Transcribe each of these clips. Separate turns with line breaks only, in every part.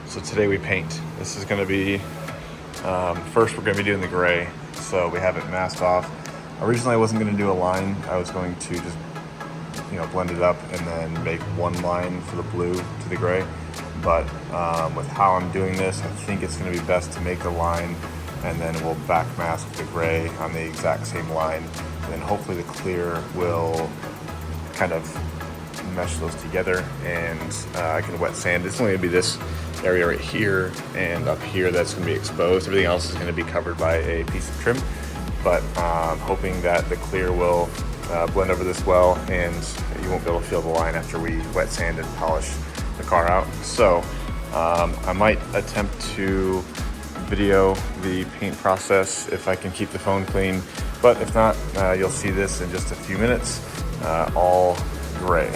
So today we paint. This is going to be, first we're going to be doing the gray. So we have it masked off. Originally I wasn't going to do a line. I was going to just, blend it up and then make one line for the blue to the gray. But with how I'm doing this, I think it's going to be best to make the line and then we'll back mask the gray on the exact same line. And then hopefully the clear will kind of mesh those together, and I can wet sand. It's only going to be this area right here and up here that's going to be exposed. Everything else is going to be covered by a piece of trim, but hoping that the clear will blend over this well and you won't be able to feel the line after we wet sand and polish the car out. So I might attempt to video the paint process if I can keep the phone clean, but if not, you'll see this in just a few minutes, all gray.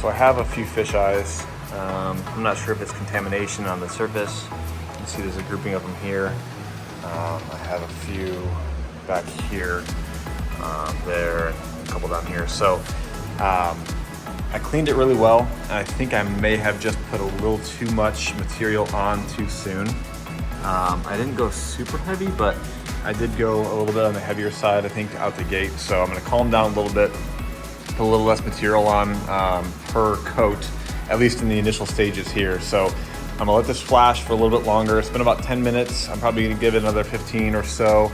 So I have a few fish eyes. I'm not sure if it's contamination on the surface. You can see there's a grouping of them here. I have a few back here, there, and a couple down here. So I cleaned it really well. I think I may have just put a little too much material on too soon. I didn't go super heavy, but I did go a little bit on the heavier side, I think, out the gate. So I'm gonna calm down a little bit, put a little less material on per coat, at least in the initial stages here. So I'm gonna let this flash for a little bit longer. It's been about 10 minutes. I'm probably gonna give it another 15 or so,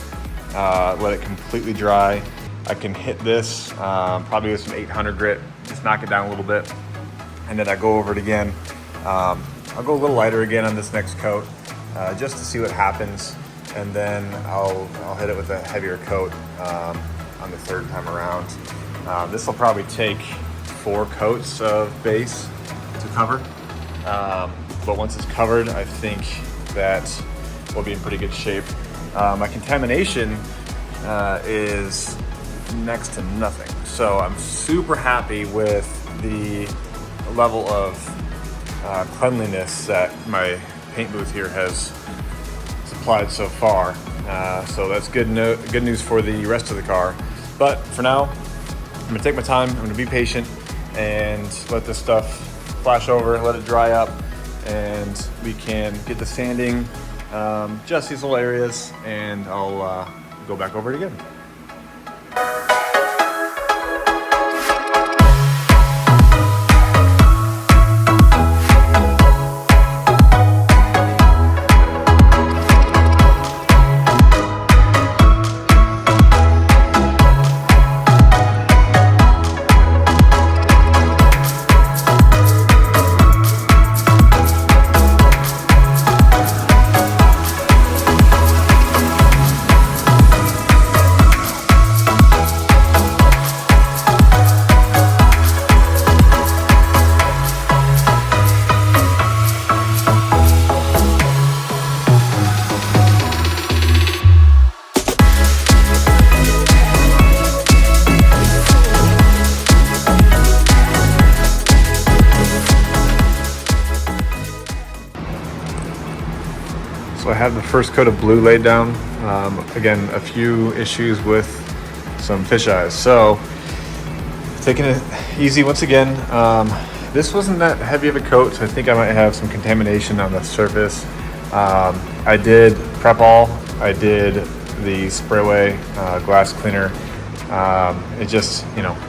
let it completely dry. I can hit this probably with some 800 grit, just knock it down a little bit. And then I go over it again. I'll go a little lighter again on this next coat, just to see what happens. And then I'll hit it with a heavier coat on the third time around. This will probably take 4 coats of base to cover. But once it's covered, I think that we'll be in pretty good shape. My contamination is next to nothing. So I'm super happy with the level of cleanliness that my paint booth here has supplied so far. So that's good news for the rest of the car. But for now, I'm gonna take my time, I'm gonna be patient and let this stuff flash over, let it dry up, and we can get the sanding, just these little areas, and I'll go back over it again. So I have the first coat of blue laid down. Again, a few issues with some fish eyes. So taking it easy once again. This wasn't that heavy of a coat, so I think I might have some contamination on the surface. I did prep all. I did the Sprayway glass cleaner. It just,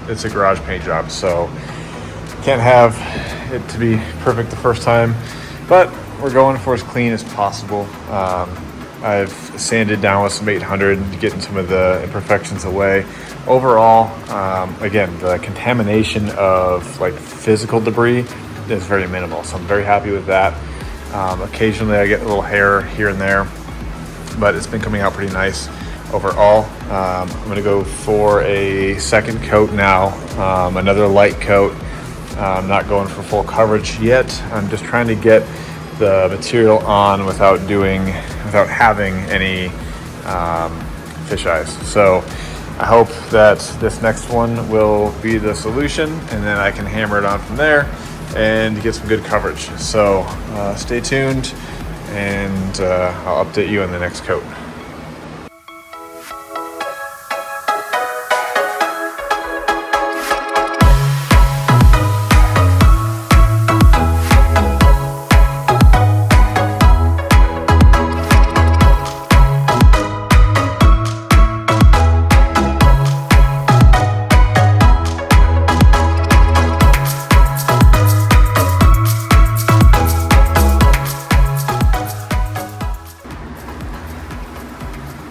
it's a garage paint job, so can't have it to be perfect the first time, but we're going for as clean as possible. I've sanded down with some 800, getting some of the imperfections away. Overall, again, the contamination of like physical debris is very minimal, so I'm very happy with that. Occasionally I get a little hair here and there, but it's been coming out pretty nice overall. I'm going to go for a second coat now, another light coat. I'm not going for full coverage yet. I'm just trying to get the material on without having any fish eyes. So I hope that this next one will be the solution, and then I can hammer it on from there and get some good coverage. So stay tuned, and I'll update you on the next coat.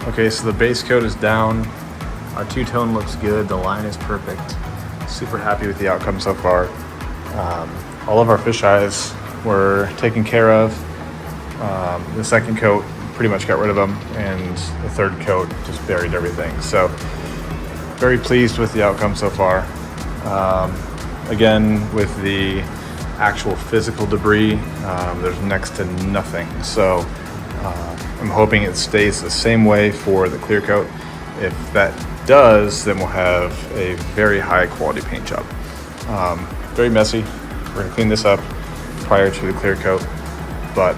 Okay, so the base coat is down. Our two-tone looks good. The line is perfect. Super happy with the outcome so far. All of our fish eyes were taken care of. The second coat pretty much got rid of them, and the third coat just buried everything. So very pleased with the outcome so far. Again, with the actual physical debris, there's next to nothing. So I'm hoping it stays the same way for the clear coat. If that does, then we'll have a very high quality paint job. Very messy. We're gonna clean this up prior to the clear coat, but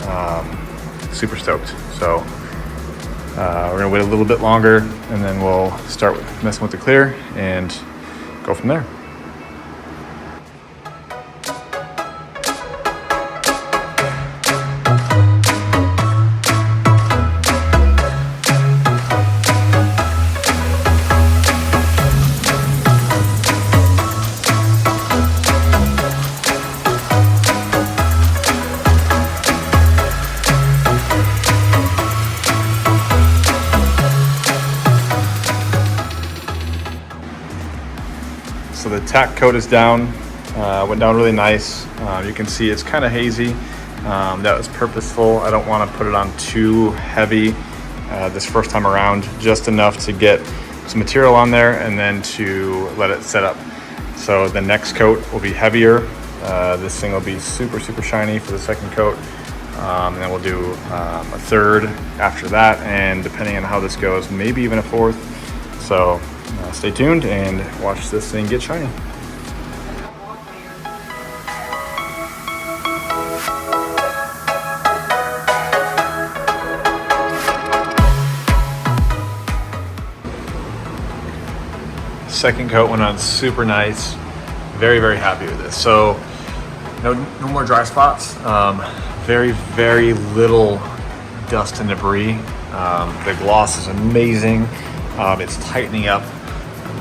super stoked. So we're gonna wait a little bit longer, and then we'll start messing with the clear and go from there. So the tack coat is down, went down really nice. You can see it's kind of hazy. That was purposeful. I don't want to put it on too heavy this first time around, just enough to get some material on there and then to let it set up. So the next coat will be heavier. This thing will be super, super shiny for the second coat. And then we'll do a third after that, and depending on how this goes, maybe even a fourth. So stay tuned and watch this thing get shiny. Second coat went on super nice. Very, very happy with this. So no more dry spots. Very, very little dust and debris. The gloss is amazing. It's tightening up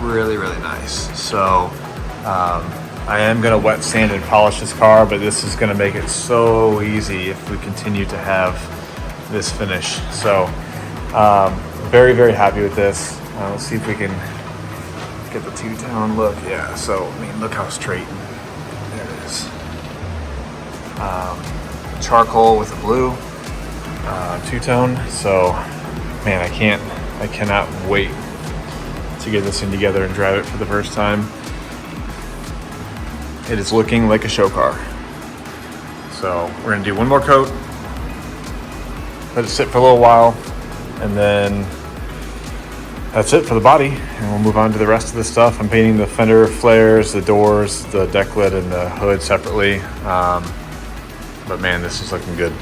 really, really nice. So I am gonna wet sand and polish this car, but this is gonna make it so easy if we continue to have this finish. So very, very happy with this. Let's see if we can get the two-tone look. Yeah, so I mean, look how straight. There it is. Charcoal with the blue two-tone. So man, I cannot wait to get this thing together and drive it for the first time. It is looking like a show car. So we're gonna do one more coat, let it sit for a little while, and then that's it for the body, and we'll move on to the rest of the stuff. I'm painting the fender flares, the doors, the deck lid, and the hood separately. But man, this is looking good.